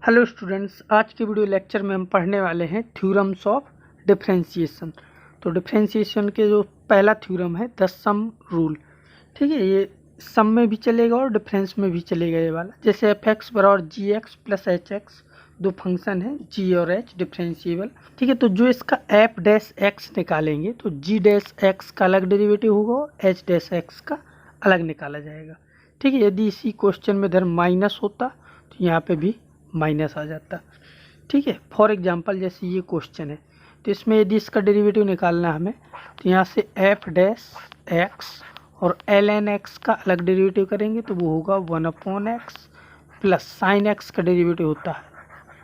Hello students, आज के video lecture में हम पढ़ने वाले हैं थ्योरम्स ऑफ डिफरेंशिएशन। तो डिफरेंशिएशन के जो पहला थ्योरम है द सम रूल, ठीक है। ये सम में भी चलेगा और डिफरेंस में भी चलेगा ये वाला। जैसे एफ एक्स बराबर जी एक्स प्लस एच एक्स, दो फंक्शन है जी और एच डिफरेंशिएबल, ठीक है। तो जो इसका एफ डैश एक्स निकालेंगे तो जी डैश एक्स का अलग डेरिवेटिव होगा और एच डैश एक्स का अलग निकाला जाएगा, ठीक है। यदि इसी क्वेश्चन में इधर माइनस होता तो यहाँ पे भी माइनस आ जाता, ठीक है। फॉर एग्जांपल जैसे ये क्वेश्चन है तो इसमें यदि इसका डेरिवेटिव निकालना है हमें तो यहाँ से एफ डैश एक्स और एल एन एक्स का अलग डेरिवेटिव करेंगे तो वो होगा 1/x प्लस साइन एक्स का डेरिवेटिव होता है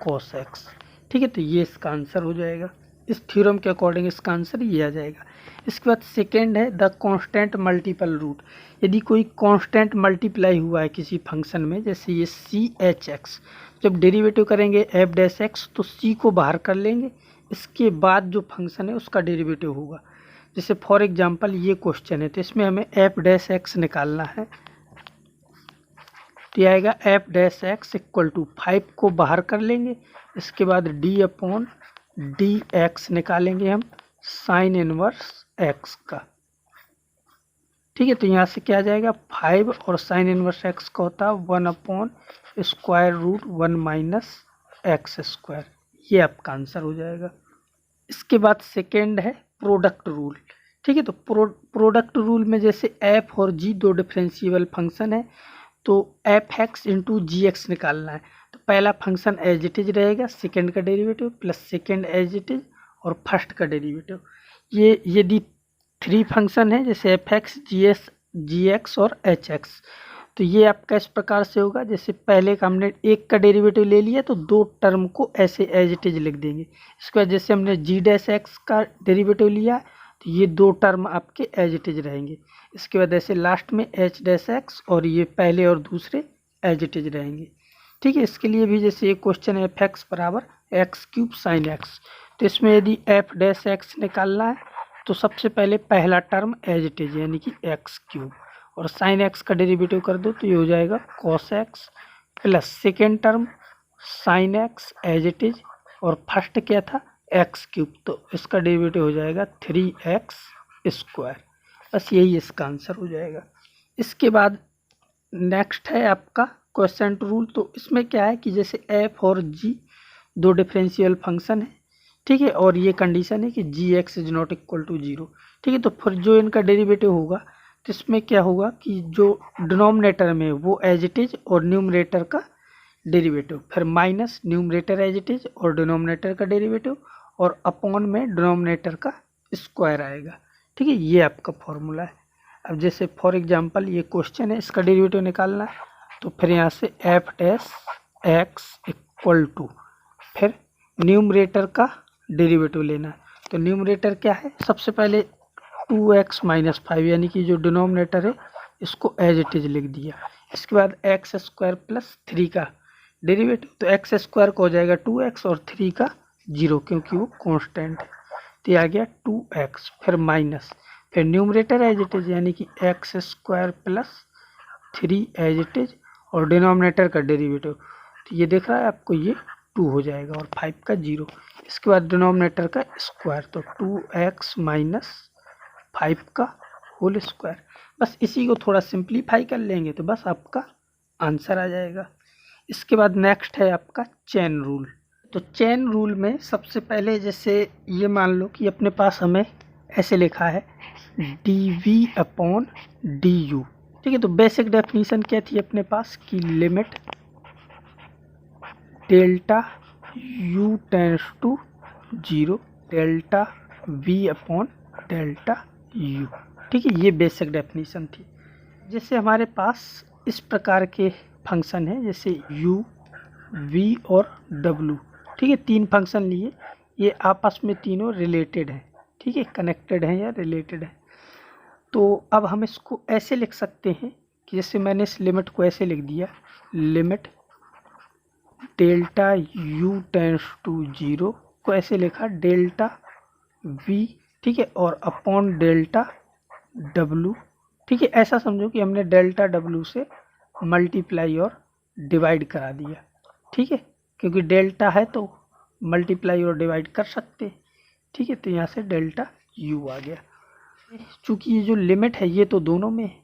कॉस एक्स, ठीक है। तो ये इसका आंसर हो जाएगा। इस थ्योरम के अकॉर्डिंग इसका आंसर ये आ जाएगा। इसके बाद सेकेंड है द कांस्टेंट मल्टीपल रूट। यदि कोई कांस्टेंट मल्टीप्लाई हुआ है किसी फंक्शन में, जैसे ये सी एच एक्स, जब डेरिवेटिव करेंगे एफ डैश एक्स तो सी को बाहर कर लेंगे, इसके बाद जो फंक्शन है उसका डेरिवेटिव होगा। जैसे फॉर एग्जांपल ये क्वेश्चन है तो इसमें हमें एफ डैश एक्स निकालना है तो ये आएगा f dash x equal to 5 को बाहर कर लेंगे, इसके बाद डी अपॉन डी एक्स निकालेंगे हम साइन इनवर्स एक्स का, ठीक है। तो यहाँ से क्या आ जाएगा 5 और साइन इनवर्स एक्स का होता है 1/√1 माइनस एक्स स्क्वायर। ये आपका आंसर हो जाएगा। इसके बाद सेकेंड है प्रोडक्ट रूल, ठीक है। तो प्रोडक्ट रूल में जैसे एफ और जी दो डिफरेंशिएबल फंक्शन है तो f x into g x निकालना है तो पहला फंक्शन एज इट इज रहेगा, सेकेंड का derivative plus second as it is और फर्स्ट का डेरिवेटिव। ये यदि थ्री फंक्शन है जैसे एफ एक्स जी एक्स और एच एक्स तो ये आपका इस प्रकार से होगा। जैसे पहले का हमने एक का डेरिवेटिव ले लिया तो दो टर्म को ऐसे एज इट इज लिख देंगे। इसके बाद जैसे हमने जी डैश एक्स का डेरिवेटिव लिया तो ये दो टर्म आपके एज इट इज रहेंगे। इसके बाद ऐसे लास्ट में एच डैश एक्स और ये पहले और दूसरे एज इट इज रहेंगे, ठीक है। इसके लिए भी जैसे एक क्वेश्चन है एफ एक्स बराबर एक्स क्यूब साइन एक्स, तो इसमें यदि एफ डैश एक्स निकालना है तो सबसे पहले पहला टर्म एज इट इज यानी कि एक्स क्यूब और साइन एक्स का डेरिवेटिव कर दो तो ये हो जाएगा cos x plus second term sine x as it is और फर्स्ट क्या था एक्स क्यूब, तो इसका डेरिवेटिव हो जाएगा 3x स्क्वायर। बस यही इसका आंसर हो जाएगा। इसके बाद नेक्स्ट है आपका क्वोशिएंट रूल। तो इसमें क्या है कि जैसे एफ और जी दो डिफरेंशियल फंक्शन है, ठीक है, और ये कंडीशन है कि g x is not equal to 0, ठीक है। तो फिर जो इनका डेरिवेटिव होगा तो इसमें क्या होगा कि जो डिनोमिनेटर में वो एज इट इज और न्यूमरेटर का डेरिवेटिव, फिर minus numerator as it is और डिनोमिनेटर का डेरिवेटिव और अपॉन में डिनोमिनेटर का स्क्वायर आएगा, ठीक है। ये आपका फॉर्मूला है। अब जैसे फॉर एग्जांपल ये क्वेश्चन है, इसका डेरिवेटिव निकालना है तो फिर यहाँ से f dash x equal to फिर न्यूमरेटर का डेरिवेटिव लेना है। तो न्यूमरेटर क्या है, सबसे पहले 2x माइनस 5 यानी कि जो डिनोमिनेटर है इसको एज इट इज लिख दिया। इसके बाद एक्स स्क्वायर प्लस 3 का डेरिवेटिव, तो एक्स स्क्वायर को हो जाएगा 2x और 3 का 0 क्योंकि वो कांस्टेंट है, तो ये आ गया 2x फिर माइनस फिर न्यूमरेटर एज इट इज यानी कि x square plus 3 as it is और डिनोमिनेटर का डेरिवेटिव, तो ये दिख रहा है आपको ये 2 हो जाएगा और 5 का 0। इसके बाद डिनोमिनेटर का स्क्वायर तो 2x माइनस 5 का होल स्क्वायर। बस इसी को थोड़ा सिंप्लीफाई कर लेंगे तो बस आपका आंसर आ जाएगा। इसके बाद नेक्स्ट है आपका चेन रूल। तो चेन रूल में सबसे पहले जैसे ये मान लो कि अपने पास हमें ऐसे लिखा है डी अपॉन डी यू, ठीक है। तो बेसिक डेफिनेशन क्या थी अपने पास कि limit delta u tends to 0 delta v upon delta u, ठीक है। ये बेसिक डेफिनेशन थी। जैसे हमारे पास इस प्रकार के फंक्शन है जैसे u v और w, ठीक है। तीन फंक्शन लिए, ये आपस में तीनों रिलेटेड हैं, ठीक है, कनेक्टेड हैं या रिलेटेड हैं। तो अब हम इसको ऐसे लिख सकते हैं कि जैसे मैंने इस लिमिट को ऐसे लिख दिया, limit delta u tends to 0 को ऐसे लिखा डेल्टा v, ठीक है, और अपॉन डेल्टा w, ठीक है। ऐसा समझो कि हमने डेल्टा w से मल्टीप्लाई और डिवाइड करा दिया, ठीक है। क्योंकि डेल्टा है तो मल्टीप्लाई और डिवाइड कर सकते हैं। ठीक है, तो यहाँ से डेल्टा यू आ गया। चूँकि ये जो लिमिट है ये तो दोनों में है,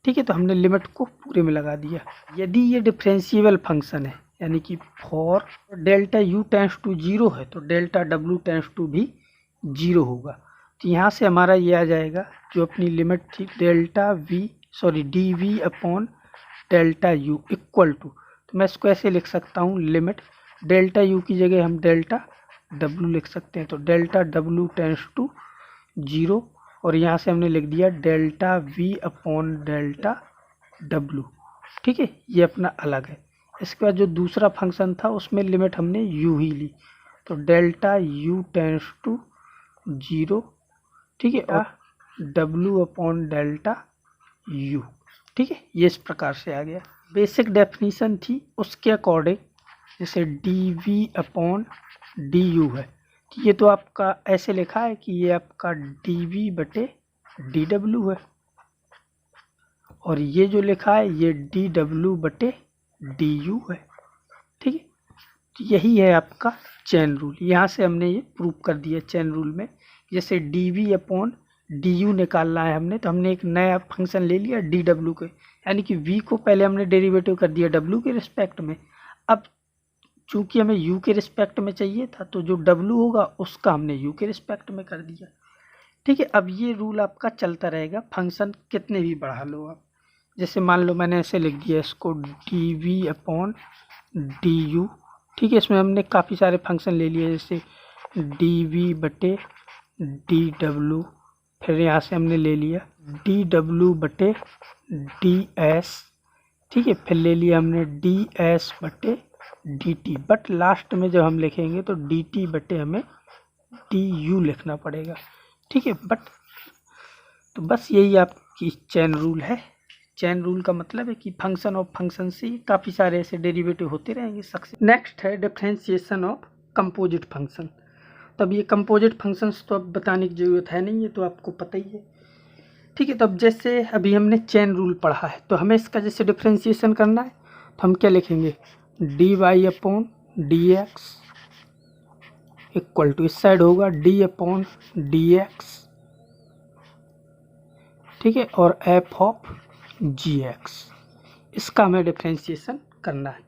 ठीक है, तो हमने लिमिट को पूरे में लगा दिया। यदि ये डिफरेंशिएबल फंक्शन है यानी कि for delta u tends to 0 है तो डेल्टा डब्ल्यू टेंड्स टू भी 0 होगा। तो यहाँ से हमारा ये आ जाएगा जो अपनी लिमिट थी delta d v upon delta u equal to, तो मैं इसको ऐसे लिख सकता हूँ, लिमिट डेल्टा यू की जगह हम डेल्टा डब्ल्यू लिख सकते हैं, तो डेल्टा डब्ल्यू टेंड्स टू 0 और यहाँ से हमने लिख दिया delta v upon delta W. ठीक है, ये अपना अलग है। इसके बाद जो दूसरा फंक्शन था उसमें लिमिट हमने यू ही ली, तो डेल्टा यू टेंड्स टू 0, ठीक है, और डब्ल्यू अपॉन डेल्टा यू। ठीक है, ये इस प्रकार से आ गया। बेसिक डेफिनीशन थी उसके अकॉर्डिंग, जैसे d v upon d u है, ये तो आपका ऐसे लिखा है कि ये आपका डी वी बटे डी डब्ल्यू है, और ये जो लिखा है ये डी डब्ल्यू बटे डी यू है। ठीक है, तो यही है आपका चेन रूल। यहाँ से हमने ये प्रूव कर दिया चेन रूल में। जैसे d v upon d u निकालना है हमने, तो हमने एक नया फंक्शन ले लिया डी डब्ल्यू के, यानी कि वी को पहले हमने डेरिवेटिव कर दिया डब्ल्यू के रिस्पेक्ट में। अब चूंकि हमें यू के रिस्पेक्ट में चाहिए था तो जो डब्ल्यू होगा उसका हमने यू के रिस्पेक्ट में कर दिया। ठीक है, अब ये रूल आपका चलता रहेगा, फंक्शन कितने भी बढ़ा लो आप। जैसे मान लो मैंने ऐसे लिख दिया इसको d v upon d u. ठीक है, इसमें हमने काफ़ी सारे फंक्शन ले लिए, जैसे डी वी बटे डी डब्ल्यू, फिर यहाँ से हमने ले लिया डी डब्ल्यू बटे डी एस। ठीक है, फिर ले लिया हमने डी एस बटे डी टी, बट लास्ट में जब हम लिखेंगे तो डी टी बटे हमें डी यू लिखना पड़ेगा। ठीक है, बट तो बस यही आपकी चेन रूल है। चेन रूल का मतलब है कि फंक्शन ऑफ फंक्शन से काफ़ी सारे ऐसे डेरिवेटिव होते रहेंगे सक्सेस। नेक्स्ट है डिफरेंशिएशन ऑफ कंपोजिट फंक्शन। तब ये कंपोजिट फंक्शंस तो अब बताने की ज़रूरत है नहीं, ये तो आपको पता ही है। ठीक है, तो अब जैसे अभी हमने चेन रूल पढ़ा है तो हमें इसका जैसे डिफरेंशिएशन करना है तो हम क्या लिखेंगे, d y upon d x equal to, इस साइड होगा डी अपॉन डी एक्स, ठीक है, और एफ ऑफ जी एक्स, इसका हमें डिफरेंशिएशन करना है।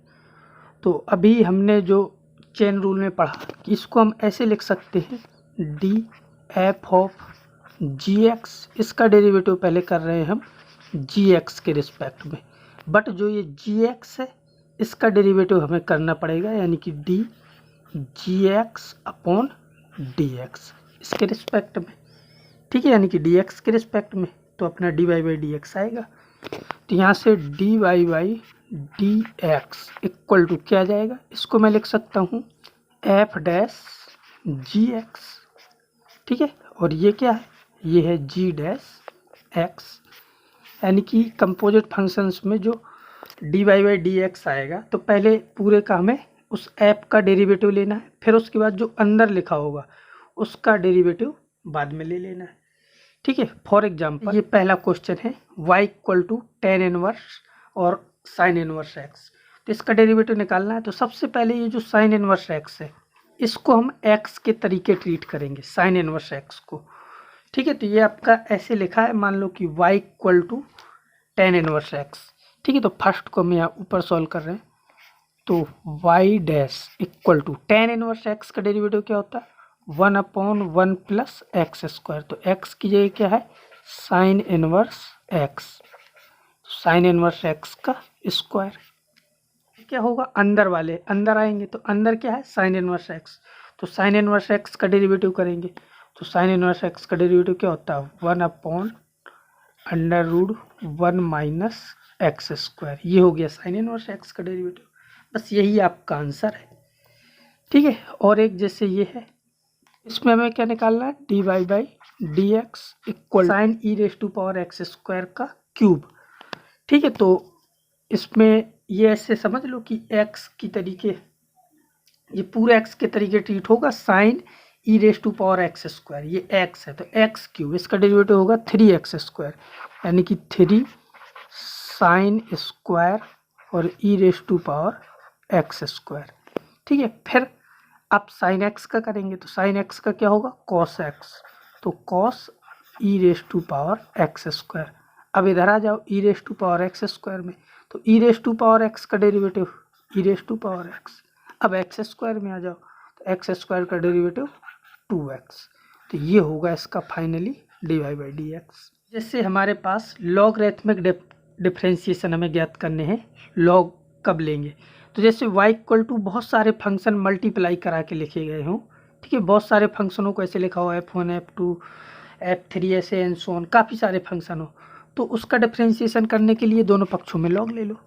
तो अभी हमने जो चेन रूल में पढ़ा कि इसको हम ऐसे लिख सकते हैं d f of g x, इसका डेरिवेटिव पहले कर रहे हैं हम जी एक्स के रिस्पेक्ट में, बट जो ये जी एक्स है इसका डेरिवेटिव हमें करना पड़ेगा, यानी कि D G x upon d x इसके रिस्पेक्ट में। ठीक है, यानी कि डी एक्स के रिस्पेक्ट में, तो अपना d y by d x आएगा। तो यहाँ से d y by d x equal to क्या आ जाएगा, इसको मैं लिख सकता हूँ एफ डैश जी एक्स। ठीक है, और ये क्या है, ये है जी डैश एक्स, यानी कि कंपोजिट फंक्शंस में जो d y by d x आएगा तो पहले पूरे का हमें उस एफ का डेरिवेटिव लेना है, फिर उसके बाद जो अंदर लिखा होगा उसका डेरिवेटिव बाद में ले लेना है। ठीक है, फॉर एग्जांपल ये पहला क्वेश्चन है y equal to tan inverse और साइन इनवर्स एक्स, तो इसका डेरिवेटिव निकालना है। तो सबसे पहले ये जो साइन इनवर्स एक्स है इसको हम x के तरीके ट्रीट करेंगे, साइन इनवर्स एक्स को। ठीक है, तो ये आपका ऐसे लिखा है, मान लो कि y equal to tan inverse x. ठीक है, तो फर्स्ट को हम यहाँ ऊपर सॉल्व कर रहे हैं, तो y dash equal to tan inverse x का डेरिवेटिव क्या होता है, 1 अपॉन 1 प्लस एक्स स्क्वायर, तो x की जगह क्या है sine inverse x, sine inverse x का स्क्वायर। क्या होगा, अंदर वाले अंदर आएंगे, तो अंदर क्या है साइन इनवर्स एक्स, तो साइन इनवर्स एक्स का डेरिवेटिव करेंगे, तो साइन इनवर्स एक्स का डेरिवेटिव क्या होता है 1 upon under root 1 minus x square, ये हो गया साइन इनवर्स एक्स का डेरिवेटिव। बस यही आपका आंसर है। ठीक है, और एक जैसे ये है, इसमें हमें क्या निकालना है, d y by d x equal sine e raise to power x square का क्यूब। ठीक है, तो इसमें ये ऐसे समझ लो कि एक्स की तरीके, ये पूरा एक्स के तरीके ट्रीट होगा, sine e raise to power x square, ये एक्स है तो एक्स क्यूब, इसका डेरिवेटिव होगा 3x स्क्वायर, यानी कि 3 साइन स्क्वायर और e raise to power x square. ठीक है। फिर आप साइन एक्स का करेंगे तो साइन एक्स का क्या होगा, कॉस एक्स, तो cos e raise to power x square. अब इधर आ जाओ e raise to power x square में, तो e raise to power x का derivative e raise to power x. अब एक्स स्क्वायर में आ जाओ तो एक्स स्क्वायर का डेरिवेटिव 2x, तो ये होगा इसका finally dy by d x. जैसे हमारे पास लॉगरिथमिक डिफरेंशिएशन हमें ज्ञात करने हैं, लॉग कब लेंगे, तो जैसे y इक्वल टू बहुत सारे फंक्शन मल्टीप्लाई करा के लिखे गए हों, ठीक है, बहुत सारे फंक्शनों को ऐसे लिखा हो f1 f2 f3 ऐसे एंड सो ऑन, काफ़ी सारे फंक्शन हो, तो उसका डिफरेंशिएशन करने के लिए दोनों पक्षों में लॉग ले लो।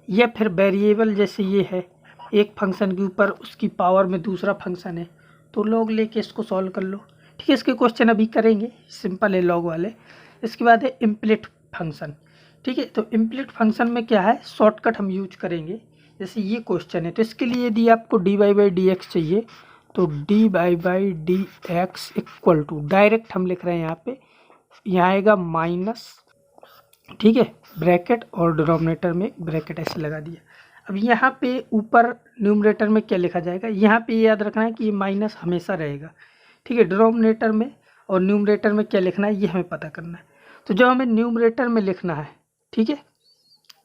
या फिर वेरिएबल जैसे ये है, एक फंक्शन के ऊपर उसकी पावर में दूसरा फंक्शन है, तो लॉग लेके इसको सॉल्व कर लो, ठीक है। इसके क्वेश्चन अभी करेंगे, सिंपल है लॉग वाले। इसके बाद है इम्प्लिट फंक्शन, ठीक है। तो इम्प्लिट फंक्शन में क्या है, शॉर्टकट हम यूज करेंगे। जैसे ये क्वेश्चन है तो इसके लिए यदि आपको dy बाई डी एक्स चाहिए तो dy by d x equal to, direct हम लिख रहे हैं यहाँ पे, यहाँ आएगा माइनस, ठीक है, ब्रैकेट और डिनोमिनेटर में ब्रैकेट ऐसे लगा दिया। अब यहाँ पे ऊपर न्यूमरेटर में क्या लिखा जाएगा, यहाँ पे याद रखना है कि ये माइनस हमेशा रहेगा, ठीक है। डिनोमिनेटर में और न्यूमरेटर में क्या लिखना है ये हमें पता करना है। तो जो हमें न्यूमरेटर में लिखना है, ठीक है,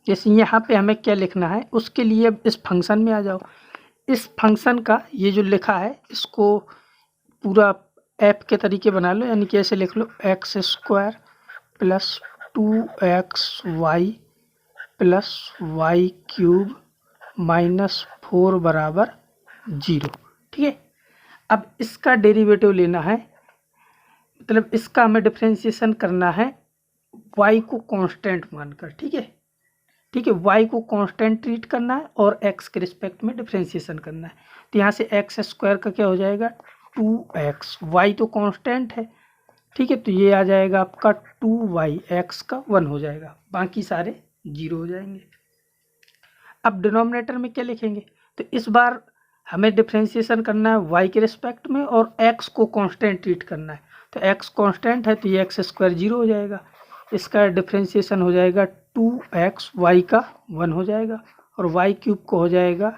जैसे यहाँ पे हमें क्या लिखना है, उसके लिए इस फंक्शन में आ जाओ। इस फंक्शन का ये जो लिखा है इसको पूरा ऐप के तरीके बना लो, यानी कि ऐसे लिख लो x square plus 2xy plus y cube minus 4 बराबर 0, ठीक है। अब इसका डेरिवेटिव लेना है, मतलब इसका हमें डिफरेंशिएशन करना है y को कांस्टेंट मानकर, ठीक है, ठीक है। y को कांस्टेंट ट्रीट करना है और x के रिस्पेक्ट में डिफरेंशिएशन करना है। तो यहाँ से एक्स स्क्वायर का क्या हो जाएगा 2x, y तो कांस्टेंट है, ठीक है, तो ये आ जाएगा आपका 2y, x का 1 हो जाएगा, बाकी सारे 0 हो जाएंगे। अब डिनोमिनेटर में क्या लिखेंगे, तो इस बार हमें डिफरेंशिएशन करना है y के रिस्पेक्ट में और x को कांस्टेंट ट्रीट करना है। तो x कांस्टेंट है तो ये एक्स स्क्वायर 0 हो जाएगा, इसका डिफरेंशिएशन हो जाएगा 2x, y का 1 हो जाएगा और y क्यूब को हो जाएगा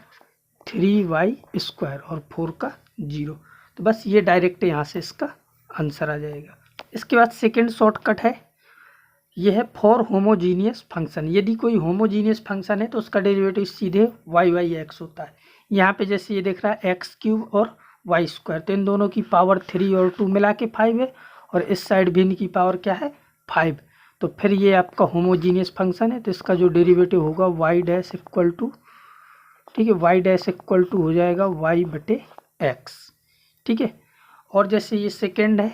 3y स्क्वायर और 4 का 0। तो बस ये डायरेक्ट यहाँ से इसका आंसर आ जाएगा। इसके बाद सेकेंड शॉर्टकट है, यह है फॉर होमोजीनियस फंक्शन। यदि कोई होमोजीनियस फंक्शन है तो उसका डेरिवेटिव सीधे वाई बाई एक्स होता है। यहाँ पे जैसे ये दिख रहा है एक्स क्यूब और वाई स्क्वायर, तो इन दोनों की पावर 3 और 2 मिला के 5 है और इस साइड भी इनकी पावर क्या है 5, तो फिर ये आपका होमोजीनियस फंक्शन है। तो इसका जो डेरिवेटिव होगा वाई डैश इक्वल टू, ठीक है, वाई डैश इक्वल टू हो जाएगा वाई बटे एक्स, ठीक है। और जैसे ये सेकेंड है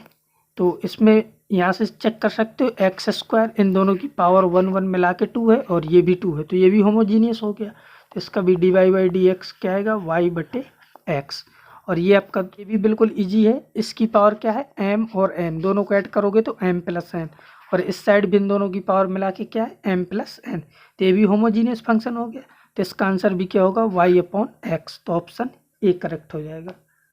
तो इसमें यहाँ से चेक कर सकते हो एक्स स्क्वायर, इन दोनों की पावर 1 1 मिला के 2 है और ये भी 2 है, तो ये भी होमोजीनियस हो गया। तो इसका भी d y by d x क्या आएगा वाई बटे एक्स। और ये आपका ये भी बिल्कुल इजी है, इसकी पावर क्या है m और n, दोनों को ऐड करोगे तो m प्लस n, और इस साइड भी इन दोनों की पावर मिला के क्या है m प्लस n, तो ये भी होमोजीनियस फंक्शन हो गया। तो इसका आंसर भी क्या होगा y अपॉन एक्स, तो ऑप्शन ए करेक्ट हो जाएगा।